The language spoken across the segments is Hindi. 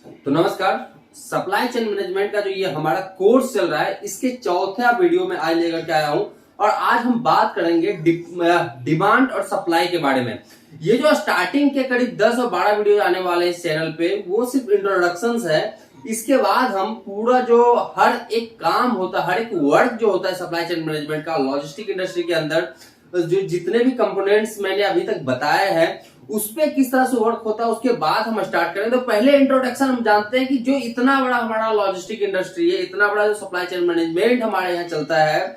तो नमस्कार। सप्लाई चेन मैनेजमेंट का जो ये हमारा कोर्स चल रहा है, इसके चौथा वीडियो में आज लेकर के आया हूं और आज हम बात करेंगे डिमांड और सप्लाई के बारे में। ये जो स्टार्टिंग के करीब 10 और 12 वीडियो आने वाले इस चैनल पे, वो सिर्फ इंट्रोडक्शंस है। इसके बाद हम पूरा जो हर एक काम होता है, हर एक वर्क जो होता है सप्लाई चेन मैनेजमेंट का लॉजिस्टिक इंडस्ट्री के अंदर, जो जितने भी कंपोनेंट्स मैंने अभी तक बताए हैं उस पे किस तरह से वर्क होता है, उसके बाद हम स्टार्ट करें। तो पहले इंट्रोडक्शन हम जानते हैं कि जो इतना बड़ा हमारा लॉजिस्टिक इंडस्ट्री है, इतना बड़ा जो सप्लाई चेन मैनेजमेंट हमारे यहाँ चलता है,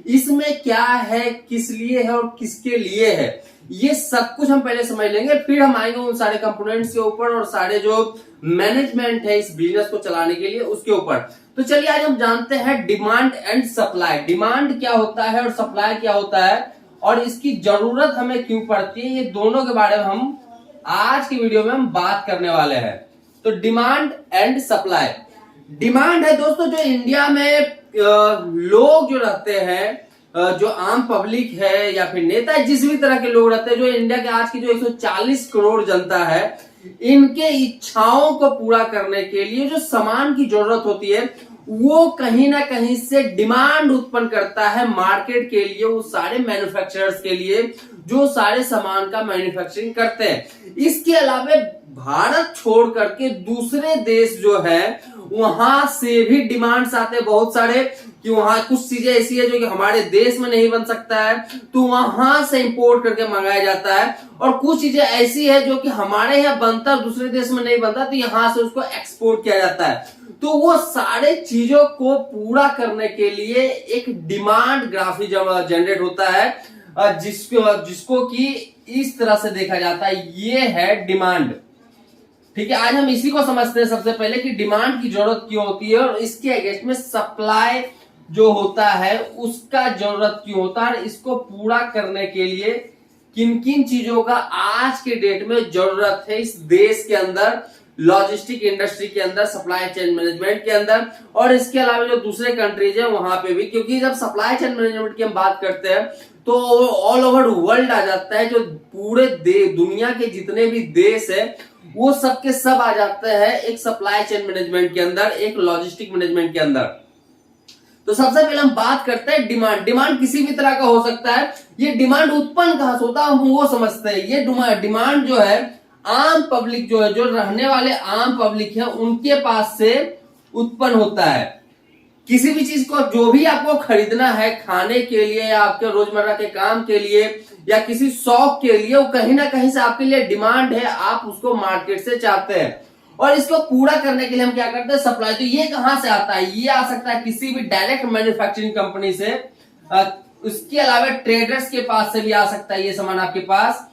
इसमें क्या है, किस लिए है और किसके लिए है, ये सब कुछ हम पहले समझ लेंगे। फिर हम आएंगे उन सारे कंपोनेंट्स के ऊपर और सारे जो मैनेजमेंट है इस बिजनेस को चलाने के लिए उसके ऊपर। तो चलिए आज हम जानते हैं डिमांड एंड सप्लाई। डिमांड क्या होता है और सप्लाई क्या होता है और इसकी जरूरत हमें क्यों पड़ती है, ये दोनों के बारे में हम आज की वीडियो में हम बात करने वाले हैं। तो डिमांड एंड सप्लाई। डिमांड है दोस्तों, जो इंडिया में लोग जो रहते हैं, जो आम पब्लिक है या फिर नेता, जिस भी तरह के लोग रहते हैं, जो इंडिया के आज की जो 140 करोड़ जनता है, इनके इच्छाओं को पूरा करने के लिए जो सामान की जरूरत होती है, वो कहीं ना कहीं से डिमांड उत्पन्न करता है मार्केट के लिए, वो सारे मैन्युफैक्चरर्स के लिए जो सारे सामान का मैन्युफैक्चरिंग करते हैं। इसके अलावा भारत छोड़ करके दूसरे देश जो है, वहां से भी डिमांड्स आते हैं बहुत सारे, कि वहां कुछ चीजें ऐसी है जो कि हमारे देश में नहीं बन सकता है, तो वहां से इंपोर्ट करके मंगाया जाता है। और कुछ चीजें ऐसी है जो कि हमारे यहाँ बनता है, दूसरे देश में नहीं बनता, तो यहां से उसको एक्सपोर्ट किया जाता है। तो वो सारे चीजों को पूरा करने के लिए एक डिमांड ग्राफ जनरेट होता है, जिसको कि इस तरह से देखा जाता है, ये है डिमांड। ठीक है, आज हम इसी को समझते हैं सबसे पहले कि डिमांड की जरूरत क्यों होती है और इसके अगेंस्ट में सप्लाई जो होता है उसका जरूरत क्यों होता है, इसको पूरा करने के लिए किन किन चीजों का आज के डेट में जरूरत है इस देश के अंदर, लॉजिस्टिक इंडस्ट्री के अंदर, सप्लाई चेन मैनेजमेंट के अंदर, और इसके अलावा जो दूसरे कंट्रीज है वहां पे भी। क्योंकि जब सप्लाई चेन मैनेजमेंट की हम बात करते हैं तो ऑल ओवर वर्ल्ड आ जाता है, जो पूरे दुनिया के जितने भी देश है वो सब के सब आ जाते हैं एक सप्लाई चेन मैनेजमेंट के अंदर, एक लॉजिस्टिक मैनेजमेंट के अंदर। तो सबसे पहले हम बात करते हैं डिमांड। डिमांड किसी भी तरह का हो सकता है। ये डिमांड उत्पन्न कहां से होता है हम वो समझते हैं। ये डिमांड जो है आम पब्लिक जो है, जो रहने वाले आम पब्लिक है, उनके पास से उत्पन्न होता है। किसी भी चीज को जो भी आपको खरीदना है खाने के लिए या आपके रोजमर्रा के काम के लिए या किसी शौक के लिए, वो कहीं ना कहीं से आपके लिए डिमांड है, आप उसको मार्केट से चाहते हैं और इसको पूरा करने के लिए हम क्या करते हैं, सप्लाई। तो ये कहां से आता है, ये आ सकता है किसी भी डायरेक्ट मैन्युफैक्चरिंग कंपनी से, उसके अलावा ट्रेडर्स के पास से भी आ सकता है ये सामान आपके पास।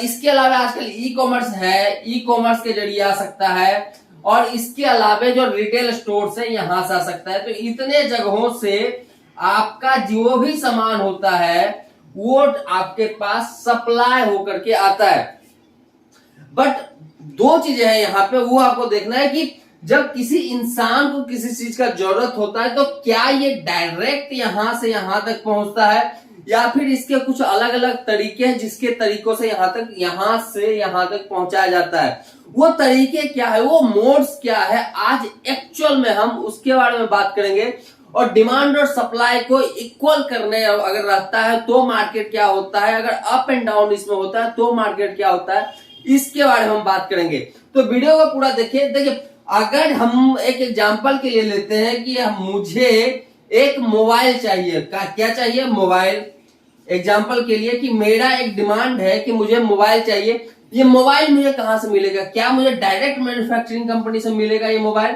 इसके अलावा आजकल ई कॉमर्स है, ई कॉमर्स के जरिए आ सकता है, और इसके अलावा जो रिटेल स्टोर है यहां से आ सकता है। तो इतने जगहों से आपका जो भी सामान होता है वो आपके पास सप्लाई होकर के आता है। बट दो चीजें हैं यहाँ पे, वो आपको देखना है कि जब किसी इंसान को किसी चीज का जरूरत होता है तो क्या ये डायरेक्ट यहां से यहां तक पहुंचता है या फिर इसके कुछ अलग अलग तरीके हैं जिसके तरीकों से यहां से यहां तक पहुंचाया जाता है। वो तरीके क्या है, वो मोड्स क्या है, आज एक्चुअल में हम उसके बारे में बात करेंगे। और डिमांड और सप्लाई को इक्वल करने अगर रहता है तो मार्केट क्या होता है, अगर अप एंड डाउन इसमें होता है तो मार्केट क्या होता है, इसके बारे में हम बात करेंगे। तो वीडियो को पूरा देखिए। अगर हम एक एग्जांपल के लिए लेते हैं कि मुझे एक मोबाइल चाहिए, क्या चाहिए, मोबाइल। एग्जांपल के लिए कि मेरा एक डिमांड है कि मुझे मोबाइल चाहिए। ये मोबाइल मुझे कहां से मिलेगा, क्या मुझे डायरेक्ट मैन्युफैक्चरिंग कंपनी से मिलेगा ये मोबाइल?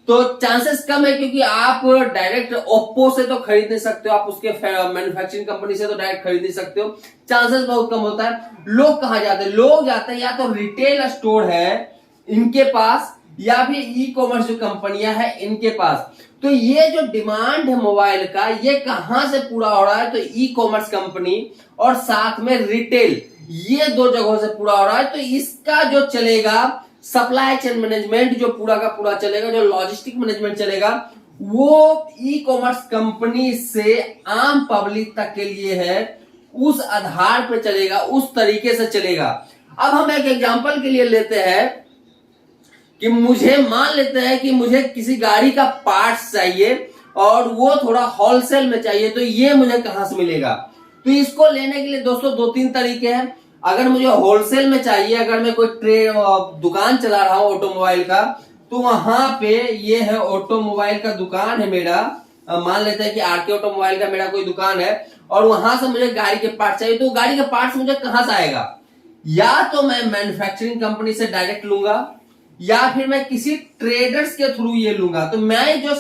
तो चांसेस कम है, क्योंकि आप डायरेक्ट ओप्पो से तो खरीद नहीं सकते हो, आप उसके मैन्युफैक्चरिंग कंपनी से तो डायरेक्ट खरीद नहीं सकते हो, चांसेस बहुत कम होता है। लोग कहां जाते हैं, लोग जाते हैं या तो रिटेल स्टोर है इनके पास या फिर ई कॉमर्स जो कंपनियां हैं इनके पास। तो ये जो डिमांड है मोबाइल का, ये कहां से पूरा हो रहा है, तो ई कॉमर्स कंपनी और साथ में रिटेल, ये दो जगहों से पूरा हो रहा है। तो इसका जो चलेगा सप्लाई चेन मैनेजमेंट, जो पूरा का पूरा चलेगा, जो लॉजिस्टिक मैनेजमेंट चलेगा, वो ई कॉमर्स कंपनी से आम पब्लिक तक के लिए है, उस आधार पर चलेगा, उस तरीके से चलेगा। अब हम एक एग्जांपल के लिए लेते हैं कि मुझे मान लेते हैं कि मुझे किसी गाड़ी का पार्ट्स चाहिए और वो थोड़ा होलसेल में चाहिए, तो ये मुझे कहां से मिलेगा? तो इसको लेने के लिए दोस्तों दो तीन तरीके हैं। अगर मुझे होलसेल में चाहिए, अगर मैं कोई दुकान चला रहा हूं ऑटोमोबाइल का, तो वहां पे ये है ऑटोमोबाइल का दुकान है मेरा, मान लेते हैं कि आरके ऑटोमोबाइल का मेरा कोई दुकान है और वहां से मुझे गाड़ी के पार्ट चाहिए, तो गाड़ी के पार्ट्स मुझे कहां से आएगा? या तो मैं मैन्युफैक्चरिंग कंपनी से डायरेक्ट लूंगा या फिर मैं किसी ट्रेडर्स के थ्रू ये लूंगा। तो मैं जो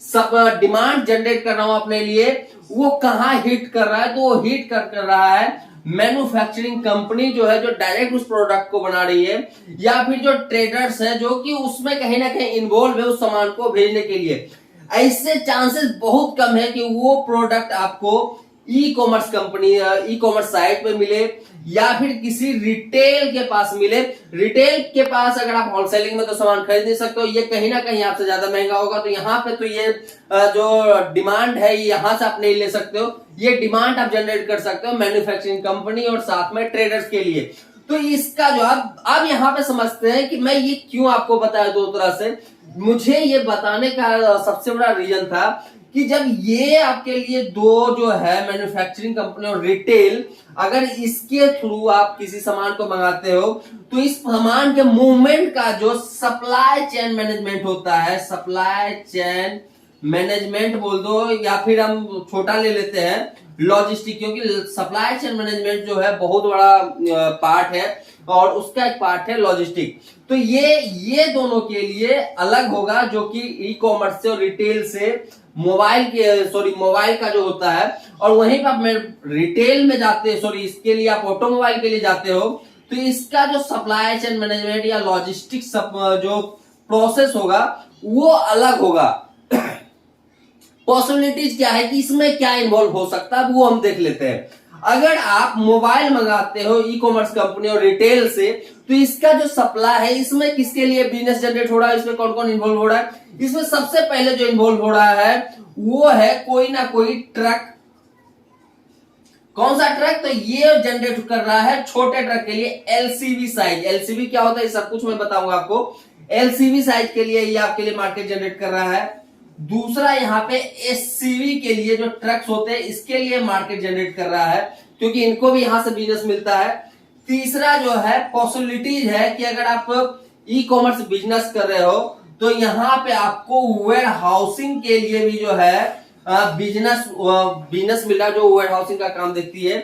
सब डिमांड जनरेट कर रहा हूं अपने लिए, वो कहां हिट कर रहा है? तो वो हिट कर रहा है मैन्युफैक्चरिंग कंपनी जो है, जो डायरेक्ट उस प्रोडक्ट को बना रही है, या फिर जो ट्रेडर्स है जो कि उसमें कहीं ना कहीं इन्वॉल्व है उस सामान को भेजने के लिए। ऐसे चांसेस बहुत कम है कि वो प्रोडक्ट आपको e commerce company, e commerce site पे मिले या फिर किसी रिटेल के पास मिले। रिटेल के पास अगर आप होलसेलिंग में तो सामान खरीद नहीं सकते हो, ये कहीं ना कहीं आपसे ज्यादा महंगा होगा। तो यहाँ पे तो ये जो डिमांड है यहां से आप नहीं ले सकते हो, ये डिमांड आप जनरेट कर सकते हो मैन्युफैक्चरिंग कंपनी और साथ में ट्रेडर्स के लिए। तो इसका जो आप यहाँ पे समझते हैं कि मैं ये क्यों आपको बताया दो तरह से। मुझे ये बताने का सबसे बड़ा रीजन था कि जब ये आपके लिए दो जो है मैन्युफैक्चरिंग कंपनी और रिटेल, अगर इसके थ्रू आप किसी सामान को मंगाते हो, तो इस सामान के मूवमेंट का जो सप्लाई चेन मैनेजमेंट होता है, सप्लाई चेन मैनेजमेंट बोल दो या फिर हम छोटा ले लेते हैं लॉजिस्टिक, क्योंकि सप्लाई चेन मैनेजमेंट जो है बहुत बड़ा पार्ट है और उसका एक पार्ट है लॉजिस्टिक। तो ये दोनों के लिए अलग होगा, जो कि ई कॉमर्स से और रिटेल से मोबाइल का जो होता है। और वहीं पर आप रिटेल में जाते हैं, इसके लिए आप ऑटोमोबाइल के लिए जाते हो, तो इसका जो सप्लाई चेन मैनेजमेंट या लॉजिस्टिक्स जो प्रोसेस होगा वो अलग होगा। पॉसिबिलिटीज क्या है कि इसमें क्या इन्वॉल्व हो सकता है, वो हम देख लेते हैं। अगर आप मोबाइल मंगाते हो ई कॉमर्स कंपनी और रिटेल से, तो इसका जो सप्लाई है, इसमें किसके लिए बिजनेस जनरेट हो रहा है, इसमें कौन कौन इन्वॉल्व हो रहा है? इसमें सबसे पहले जो इन्वॉल्व हो रहा है वो है कोई ना कोई ट्रक। कौन सा ट्रक? तो ये जनरेट कर रहा है छोटे ट्रक के लिए एलसीवी साइज। एलसीवी क्या होता है सब कुछ मैं बताऊंगा आपको। एलसीवी साइज के लिए ये आपके लिए मार्केट जनरेट कर रहा है। दूसरा यहाँ पे एससीवी के लिए जो ट्रक्स होते हैं इसके लिए मार्केट जनरेट कर रहा है, क्योंकि इनको भी यहां से बिजनेस मिलता है। तीसरा जो है पॉसिबिलिटीज है कि अगर आप ई कॉमर्स बिजनेस कर रहे हो, तो यहाँ पे आपको वेयर हाउसिंग के लिए भी जो है बिजनेस मिल रहा है, जो वेयर हाउसिंग का काम देखती है।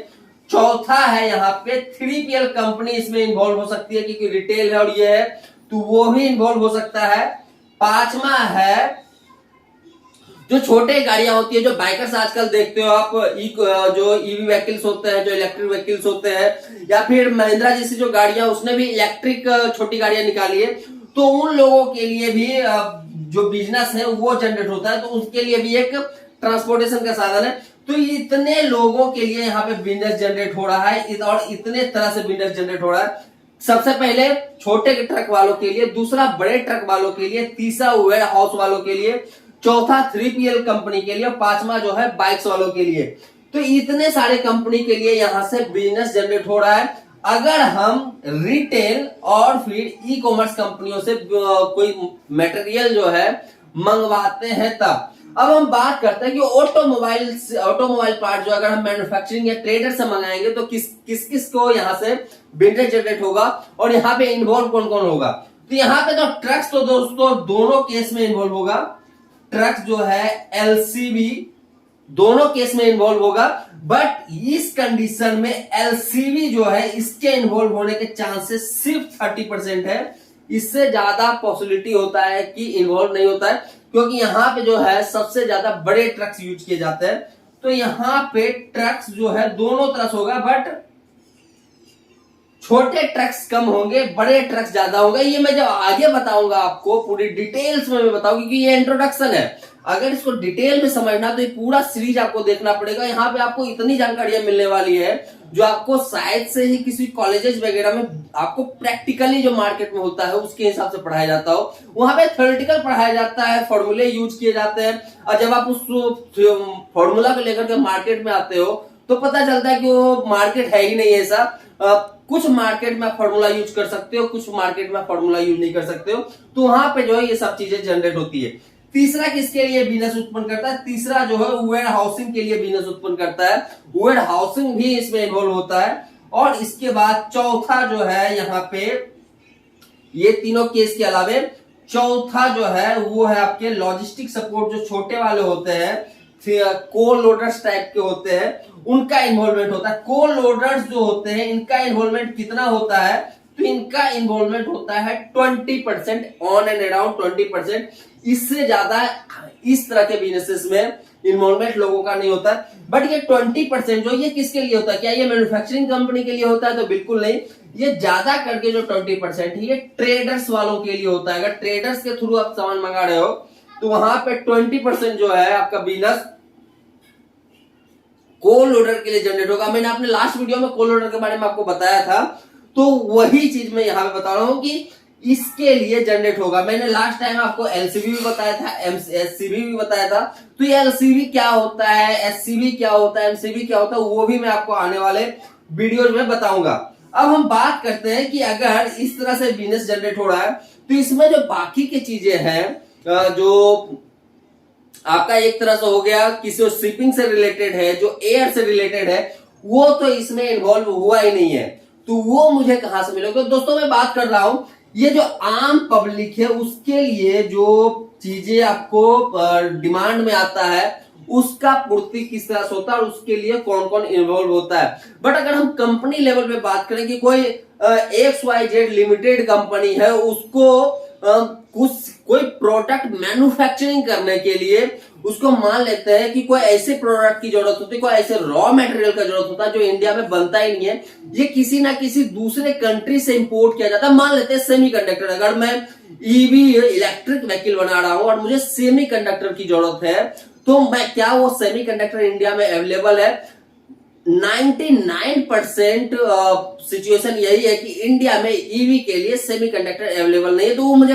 चौथा है यहाँ पे 3PL कंपनी इसमें इन्वॉल्व हो सकती है, क्योंकि रिटेल है और ये है, तो वो भी इन्वॉल्व हो सकता है। पांचवा है जो छोटे गाड़ियां होती है, जो बाइकर्स आजकल देखते हो आप, जो ईवी व्हीकल्स होते हैं, जो इलेक्ट्रिक व्हीकल्स होते हैं, या फिर महिंद्रा जैसी जो गाड़ियां, उसने भी इलेक्ट्रिक छोटी गाड़ियां निकाली है, तो उन लोगों के लिए भी जो बिजनेस है वो जनरेट होता है, तो उसके लिए भी एक ट्रांसपोर्टेशन का साधन है। तो इतने लोगों के लिए यहाँ पे बिजनेस जनरेट हो रहा है और इतने तरह से बिजनेस जनरेट हो रहा है। सबसे पहले छोटे ट्रक वालों के लिए, दूसरा बड़े ट्रक वालों के लिए, तीसरा वेयर हाउस वालों के लिए, चौथा 3PL कंपनी के लिए, और पांचवा जो है बाइक्स वालों के लिए। तो इतने सारे कंपनी के लिए यहां से बिजनेस जनरेट हो रहा है। अगर हम रिटेल और फिर ई कॉमर्स कंपनियों से कोई मटेरियल जो है मंगवाते हैं तब। अब हम बात करते हैं कि ऑटोमोबाइल पार्ट जो अगर हम मैन्युफैक्चरिंग या ट्रेडर से मंगाएंगे, तो किस को यहाँ से बिजनेस जनरेट होगा और यहाँ पे इन्वॉल्व कौन कौन होगा? तो यहाँ पे तो ट्रक्स तो दोस्तों दोनों केस में इन्वॉल्व होगा। ट्रक जो है एलसीवी दोनों केस में इन्वॉल्व होगा, बट इस कंडीशन में एलसीवी जो है इसके इन्वॉल्व होने के चांसेस सिर्फ 30% है। इससे ज्यादा पॉसिबिलिटी होता है कि इन्वॉल्व नहीं होता है, क्योंकि यहाँ पे जो है सबसे ज्यादा बड़े ट्रक्स यूज किए जाते हैं। तो यहाँ पे ट्रक्स जो है दोनों तरफ होगा, बट छोटे ट्रक्स कम होंगे, बड़े ट्रक्स ज्यादा होंगे। ये मैं जब आगे बताऊंगा आपको पूरी डिटेल्स में मैं बताऊंगा, क्योंकि ये इंट्रोडक्शन है। अगर इसको डिटेल में समझना तो ये पूरा सीरीज आपको देखना पड़ेगा। यहाँ पे आपको इतनी जानकारियां मिलने वाली है जो आपको शायद से ही किसी कॉलेजेस वगैरह में आपको प्रैक्टिकली जो मार्केट में होता है उसके हिसाब से पढ़ाया जाता हो। वहां पे थ्योरेटिकल पढ़ाया जाता है, फॉर्मूले यूज किए जाते हैं, और जब आप उस फॉर्मूला को लेकर के मार्केट में आते हो तो पता चलता है कि वो मार्केट है ही नहीं ऐसा। कुछ मार्केट में फॉर्मूला यूज कर सकते हो, कुछ मार्केट में फॉर्मूला यूज नहीं कर सकते हो, तो वहां पे जो है ये सब चीजें जनरेट होती है। तीसरा किसके लिए बिजनेस उत्पन्न करता है? तीसरा जो है वेयर हाउसिंग के लिए बिजनेस उत्पन्न करता है, वेयर हाउसिंग भी इसमें इन्वॉल्व होता है। और इसके बाद चौथा जो है यहाँ पे, ये तीनों केस के अलावे चौथा जो है वो है आपके लॉजिस्टिक सपोर्ट, जो छोटे वाले होते हैं, फिर कोल लोडर्स टाइप के होते हैं, उनका इन्वॉल्वमेंट होता है। कोल लोडर्स जो होते हैं इनका इन्वॉल्वमेंट कितना होता है? तो इनका इन्वॉल्वमेंट होता है 20%, ऑन एंड अराउंड 20%। इससे ज्यादा इस तरह के बिजनेसेस में इन्वॉल्वमेंट लोगों का नहीं होता। बट ये 20% जो ये किसके लिए होता है? क्या ये मैन्युफैक्चरिंग कंपनी के लिए होता है? तो बिल्कुल नहीं। ये ज्यादा करके जो 20% है ये ट्रेडर्स वालों के लिए होता है। अगर ट्रेडर्स के थ्रू आप सामान मंगा रहे हो तो वहां पे 20% जो है आपका बिजनेस कोल लोडर के लिए जनरेट होगा। मैंने अपने लास्ट वीडियो में कोल लोडर के बारे में आपको बताया था, तो वही चीज मैं यहां पे बता रहा हूं कि इसके लिए जनरेट होगा। मैंने लास्ट टाइम आपको एलसीवी भी बताया था, एससीवी भी बताया था। तो ये एलसीवी क्या होता है, एससीवी क्या होता है, एमसीवी क्या होता है, वो भी मैं आपको आने वाले वीडियो में बताऊंगा। अब हम बात करते हैं कि अगर इस तरह से बिजनेस जनरेट हो रहा है तो इसमें जो बाकी की चीजें हैं, जो आपका एक तरह से हो गया किसी शिपिंग से रिलेटेड है, जो एयर से रिलेटेड है, वो तो इसमें इन्वॉल्व हुआ ही नहीं है। तो वो मुझे कहां से मिलेगा? तो दोस्तों मैं बात कर रहा हूं ये जो आम पब्लिक है उसके लिए जो चीजें आपको डिमांड में आता है उसका पूर्ति किस तरह से होता है और उसके लिए कौन कौन इन्वॉल्व होता है। बट अगर हम कंपनी लेवल पे बात करें कि कोई XYZ लिमिटेड कंपनी है, उसको कोई प्रोडक्ट मैन्युफैक्चरिंग करने के लिए उसको मान लेते हैं कि कोई ऐसे प्रोडक्ट की जरूरत होती है, कोई ऐसे रॉ मटेरियल का जरूरत होता है जो इंडिया में बनता ही नहीं है, ये किसी ना किसी दूसरे कंट्री से इंपोर्ट किया जाता है। मान लेते हैं सेमीकंडक्टर, अगर मैं ईवी इलेक्ट्रिक व्हीकल बना रहा हूं और मुझे सेमीकंडक्टर की जरूरत है, तो मैं क्या वो सेमीकंडक्टर इंडिया में अवेलेबल है? 99% सिचुएशन यही है कि इंडिया में ईवी के लिए सेमीकंडक्टर अवेलेबल नहीं है। तो वो मुझे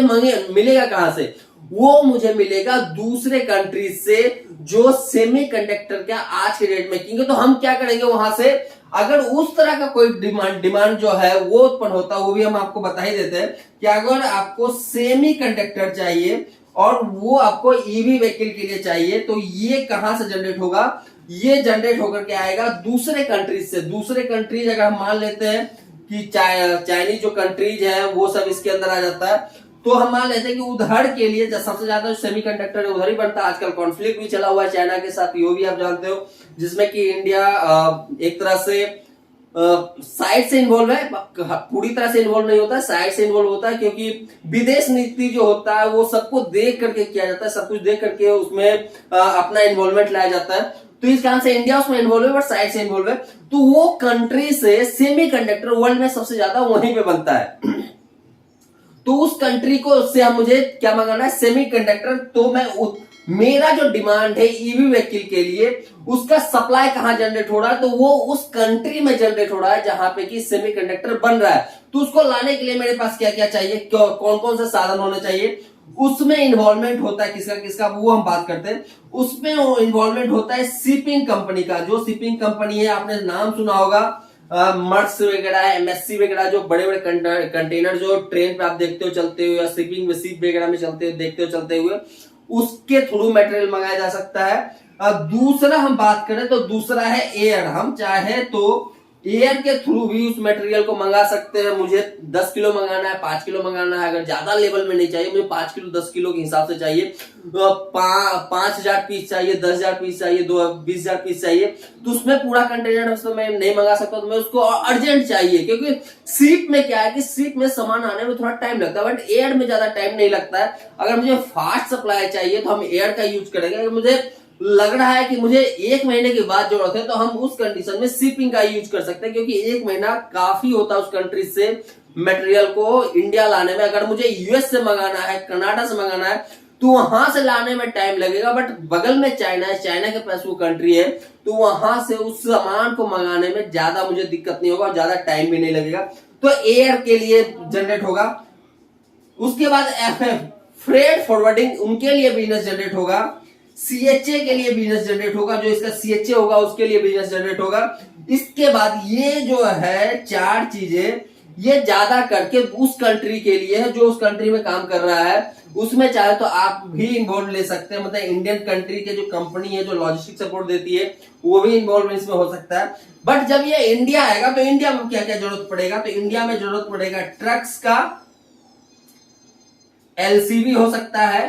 मिलेगा कहां से? वो मुझे मिलेगा दूसरे कंट्री से जो सेमीकंडक्टर का आज के डेट में किंग है। तो हम क्या करेंगे वहां से, अगर उस तरह का कोई डिमांड जो है वो उत्पन्न होता है, वो भी हम आपको बता ही देते हैं कि अगर आपको सेमीकंडक्टर चाहिए और वो आपको ईवी व्हीकल के लिए चाहिए, तो ये कहां से जनरेट होगा? ये जनरेट होकर के आएगा दूसरे कंट्रीज से। दूसरे कंट्रीज अगर हम मान लेते हैं कि चाइनीज जो कंट्रीज है वो सब इसके अंदर आ जाता है, तो हम मान लेते हैं कि उधर के लिए सबसे ज्यादा जो सेमीकंडक्टर है उधर ही बनता है। आजकल कॉन्फ्लिक्ट भी चला हुआ है चाइना के साथ, ये भी आप जानते हो, जिसमें कि इंडिया एक तरह से साइड से इन्वॉल्व है, पूरी तरह से इन्वॉल्व नहीं होता है, साइड से इन्वॉल्व होता है, क्योंकि विदेश नीति जो होता है वो सबको देख करके किया जाता है, सब कुछ देख करके उसमें अपना इन्वॉल्वमेंट लाया जाता है। तो इस कारण से इंडिया उसमें इन्वॉल्व है बट साइड से इन्वॉल्व है। तो वो कंट्री से सेमीकंडक्टर वर्ल्ड में सबसे ज्यादा वहीं पे बनता है। तो उस कंट्री को से हम मुझे क्या मंगाना है? सेमीकंडक्टर। तो मैं मेरा जो डिमांड है ईवी व्हीकल के लिए, उसका सप्लाई कहां जनरेट हो रहा है? तो वो उस कंट्री में जनरेट हो रहा है जहां पे कि सेमीकंडक्टर बन रहा है। तो उसको लाने के लिए मेरे पास क्या क्या चाहिए, कौन कौन से साधन होने चाहिए? उसमें इन्वॉल्वमेंट होता है किसका किसका, वो हम बात करते हैं। उसमें इन्वॉल्वमेंट होता है शिपिंग कंपनी का। जो शिपिंग कंपनी है, आपने नाम सुना होगा, मर्स वगैरह, MSC वगैरह, जो बड़े बड़े कंटेनर जो ट्रेन पे आप देखते हो चलते हुए या शिपिंग में शिप वगैरह में चलते देखते हो चलते हुए, उसके थ्रू मटेरियल मंगाया जा सकता है। दूसरा हम बात करें तो दूसरा है एयर। हम चाहे तो एयर के थ्रू भी उस मटेरियल को मंगा सकते हैं। मुझे 10 किलो मंगाना है, 5 किलो मंगाना है, अगर ज्यादा लेवल में नहीं चाहिए, मुझे 5 किलो 10 किलो के हिसाब से चाहिए, 5,000 पीस चाहिए, 10,000 पीस चाहिए, 20,000 पीस चाहिए, तो उसमें पूरा कंटेनर उसमें मैं नहीं मंगा सकता। तो मैं उसको अर्जेंट चाहिए, क्योंकि शिप में क्या है कि शिप में सामान आने में थोड़ा टाइम लगता है, बट एयर में ज्यादा टाइम नहीं लगता है। अगर मुझे फास्ट सप्लाई चाहिए तो हम एयर का यूज करेंगे। अगर मुझे लग रहा है कि मुझे 1 महीने के बाद जरूरत है, तो हम उस कंडीशन में शिपिंग का यूज कर सकते हैं, क्योंकि 1 महीना काफी होता है उस कंट्री से मटेरियल को इंडिया लाने में। अगर मुझे यूएस से मंगाना है, कनाडा से मंगाना है, तो वहां से लाने में टाइम लगेगा। बट बगल में चाइना है, चाइना के पास वो कंट्री है, तो वहां से उस सामान को मंगाने में ज्यादा मुझे दिक्कत नहीं होगा, ज्यादा टाइम भी नहीं लगेगा। तो एयर के लिए जनरेट होगा। उसके बाद FF फ्रेट फॉरवर्डिंग, उनके लिए बिजनेस जनरेट होगा। CHA के लिए बिजनेस जनरेट होगा, जो इसका CHA होगा उसके लिए बिजनेस जनरेट होगा। इसके बाद ये जो है 4 चीजें ये ज्यादा करके उस कंट्री के लिए है जो उस कंट्री में काम कर रहा है, उसमें चाहे तो आप भी इन्वॉल्व ले सकते हैं। मतलब इंडियन कंट्री के जो कंपनी है जो लॉजिस्टिक सपोर्ट देती है वो भी इन्वॉल्व इसमें हो सकता है। बट जब ये इंडिया आएगा तो इंडिया में क्या क्या जरूरत पड़ेगा, तो इंडिया में जरूरत पड़ेगा ट्रक्स का, LCV हो सकता है,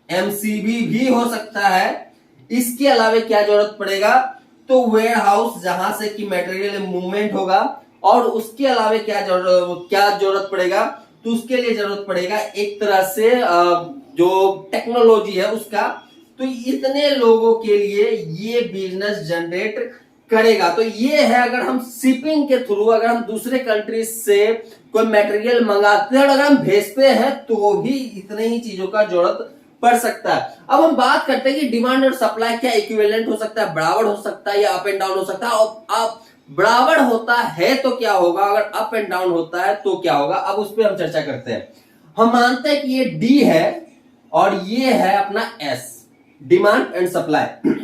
MCV भी हो सकता है। इसके अलावा क्या जरूरत पड़ेगा, तो वेयर हाउस जहां से कि मटेरियल मूवमेंट होगा। और उसके अलावा क्या जरूरत पड़ेगा, तो उसके लिए जरूरत पड़ेगा एक तरह से जो टेक्नोलॉजी है उसका। तो इतने लोगों के लिए ये बिजनेस जनरेट करेगा। तो ये है, अगर हम शिपिंग के थ्रू अगर हम दूसरे कंट्री से कोई मटेरियल मंगाते हैं और अगर हम भेजते हैं तो भी इतने ही चीजों का जरूरत पड़ सकता है। अब हम बात करते हैं कि डिमांड और सप्लाई क्या इक्विवेलेंट हो सकता है, बराबर हो सकता है या अप एंड डाउन हो सकता है। अब बराबर होता है तो क्या होगा, अगर अप एंड डाउन होता है तो क्या होगा, अब उस पर हम चर्चा करते हैं। हम मानते हैं कि ये डी है और ये है अपना एस, डिमांड एंड सप्लाई।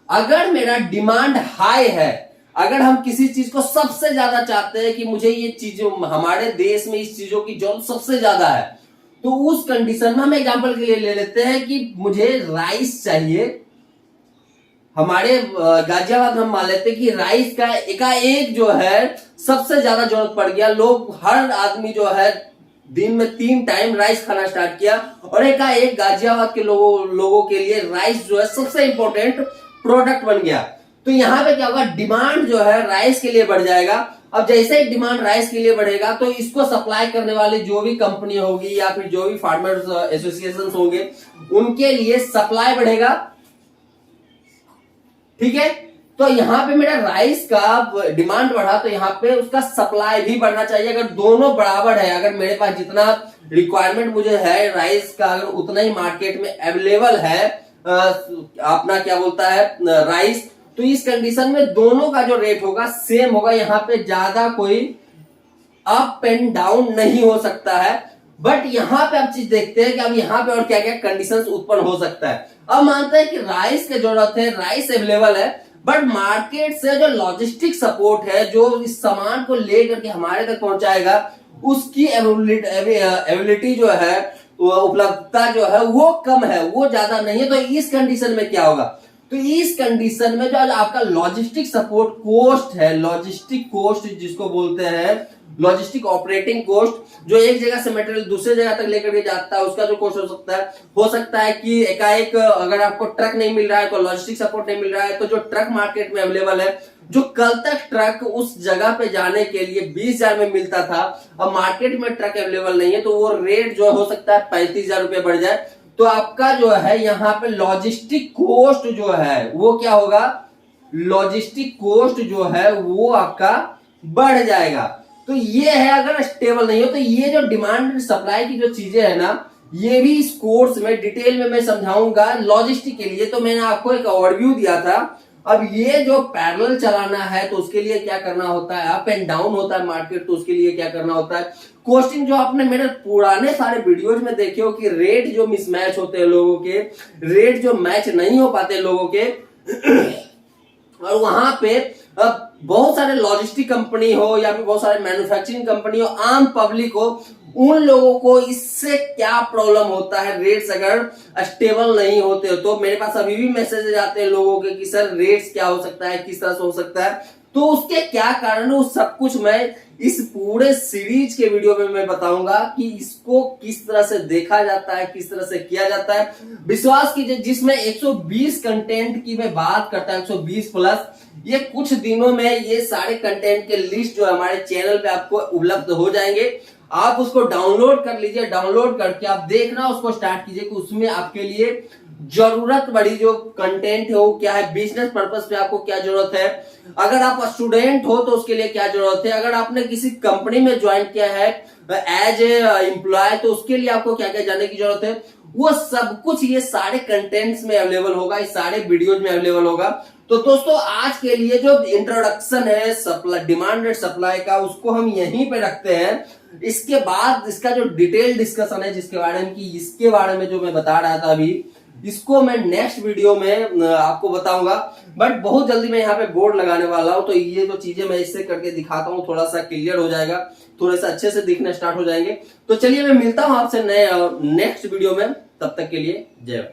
अगर मेरा डिमांड हाई है, अगर हम किसी चीज को सबसे ज्यादा चाहते हैं कि मुझे ये चीजों हमारे देश में इस चीजों की जरूरत सबसे ज्यादा है, तो उस कंडीशन में हम एग्जांपल के लिए ले लेते हैं कि मुझे राइस चाहिए। हमारे गाजियाबाद हम मान लेते हैं कि राइस का एकाएक जो है सबसे ज्यादा जरूरत पड़ गया। लोग हर आदमी जो है दिन में 3 टाइम राइस खाना स्टार्ट किया और एकाएक गाजियाबाद के लोगों के लिए राइस जो है सबसे इंपॉर्टेंट प्रोडक्ट बन गया। तो यहाँ पे क्या होगा, डिमांड जो है राइस के लिए बढ़ जाएगा। अब जैसे ही डिमांड राइस के लिए बढ़ेगा तो इसको सप्लाई करने वाली जो भी कंपनी होगी या फिर जो भी फार्मर्स एसोसिएशन होंगे उनके लिए सप्लाई बढ़ेगा। ठीक है, तो यहाँ पे मेरा राइस का डिमांड बढ़ा तो यहाँ पे उसका सप्लाई भी बढ़ना चाहिए। अगर दोनों बराबर है, अगर मेरे पास जितना रिक्वायरमेंट मुझे है राइस का अगर उतना ही मार्केट में अवेलेबल है अपना क्या बोलता है राइस, तो इस कंडीशन में दोनों का जो रेट होगा सेम होगा। यहाँ पे ज्यादा कोई अप एंड डाउन नहीं हो सकता है। बट यहाँ पे आप चीज देखते हैं कि अब यहाँ पे और क्या क्या कंडीशंस उत्पन्न हो सकता है। अब मानते हैं कि राइस की जरूरत है, राइस अवेलेबल है, बट मार्केट से जो लॉजिस्टिक सपोर्ट है जो इस सामान को लेकर के हमारे तक पहुंचाएगा उसकी एबिलिटी जो है उपलब्धता जो है वो कम है, वो ज्यादा नहीं है। तो इस कंडीशन में क्या होगा, तो इस कंडीशन में जो आपका लॉजिस्टिक सपोर्ट कोस्ट है, लॉजिस्टिक कोस्ट जिसको बोलते हैं लॉजिस्टिक ऑपरेटिंग कोस्ट, जो एक जगह से मटेरियल दूसरे जगह तक लेकर के जाता है उसका जो कोस्ट हो सकता है कि एकाएक अगर आपको ट्रक नहीं मिल रहा है तो लॉजिस्टिक सपोर्ट नहीं मिल रहा है, तो जो ट्रक मार्केट में अवेलेबल है, जो कल तक ट्रक उस जगह पे जाने के लिए 20,000 में मिलता था, अब मार्केट में ट्रक अवेलेबल नहीं है तो वो रेट जो हो सकता है 35,000 रुपए बढ़ जाए। तो आपका जो है यहाँ पे लॉजिस्टिक कोस्ट जो है वो क्या होगा, लॉजिस्टिक कोस्ट जो है वो आपका बढ़ जाएगा। तो ये है, अगर स्टेबल नहीं हो तो ये जो डिमांड सप्लाई की जो चीजें है ना, ये भी इस कोर्स में डिटेल में मैं समझाऊंगा लॉजिस्टिक के लिए। तो मैंने आपको एक ओवरव्यू दिया था। अब ये जो पैरेलल चलाना है तो उसके लिए क्या करना होता है, अप एंड डाउन होता है मार्केट, तो उसके लिए क्या करना होता है, कोस्टिंग जो आपने मेरे पुराने सारे वीडियोज में देखे हो कि रेट जो मिसमैच होते हैं लोगों के, रेट जो मैच नहीं हो पाते लोगों के और वहां पे बहुत सारे लॉजिस्टिक कंपनी हो या फिर बहुत सारे मैन्युफैक्चरिंग कंपनी हो, आम पब्लिक हो, उन लोगों को इससे क्या प्रॉब्लम होता है, रेट्स अगर स्टेबल नहीं होते हो। तो मेरे पास अभी भी मैसेजेस आते हैं लोगों के कि सर रेट्स क्या हो सकता है, किस तरह से हो सकता है, तो उसके क्या कारण है, वो सब कुछ मैं इस पूरे सीरीज के वीडियो में मैं बताऊंगा कि इसको किस तरह से देखा जाता है, किस तरह से किया जाता है। विश्वास कीजिए, जिसमें 120 कंटेंट की मैं बात करता हूं, 120 प्लस, ये कुछ दिनों में ये सारे कंटेंट के लिस्ट जो हमारे चैनल पे आपको उपलब्ध हो जाएंगे। आप उसको डाउनलोड कर लीजिए, डाउनलोड करके आप देखना उसको स्टार्ट कीजिए कि उसमें आपके लिए जरूरत बड़ी जो कंटेंट है वो क्या है, बिजनेस पर्पस पे आपको क्या जरूरत है, अगर आप स्टूडेंट हो तो उसके लिए क्या जरूरत है, अगर आपने किसी कंपनी में ज्वाइन किया है एज ए एम्प्लॉय तो उसके लिए आपको क्या क्या जानने की जरूरत है, वो सब कुछ ये सारे कंटेंट्स में अवेलेबल होगा, इस सारे वीडियोज में अवेलेबल होगा। तो दोस्तों आज के लिए जो इंट्रोडक्शन है सप्लाई, डिमांड एंड सप्लाई का, उसको हम यहीं पे रखते हैं। इसके बाद इसका जो डिटेल डिस्कशन है जिसके बारे में, कि इसके बारे में जो मैं बता रहा था अभी इसको मैं नेक्स्ट वीडियो में आपको बताऊंगा। बट बहुत जल्दी मैं यहाँ पे बोर्ड लगाने वाला हूँ, तो ये जो चीजें मैं इससे करके दिखाता हूँ थोड़ा सा क्लियर हो जाएगा, थोड़ा सा अच्छे से दिखना स्टार्ट हो जाएंगे। तो चलिए मैं मिलता हूँ आपसे नए नेक्स्ट वीडियो में, तब तक के लिए जय।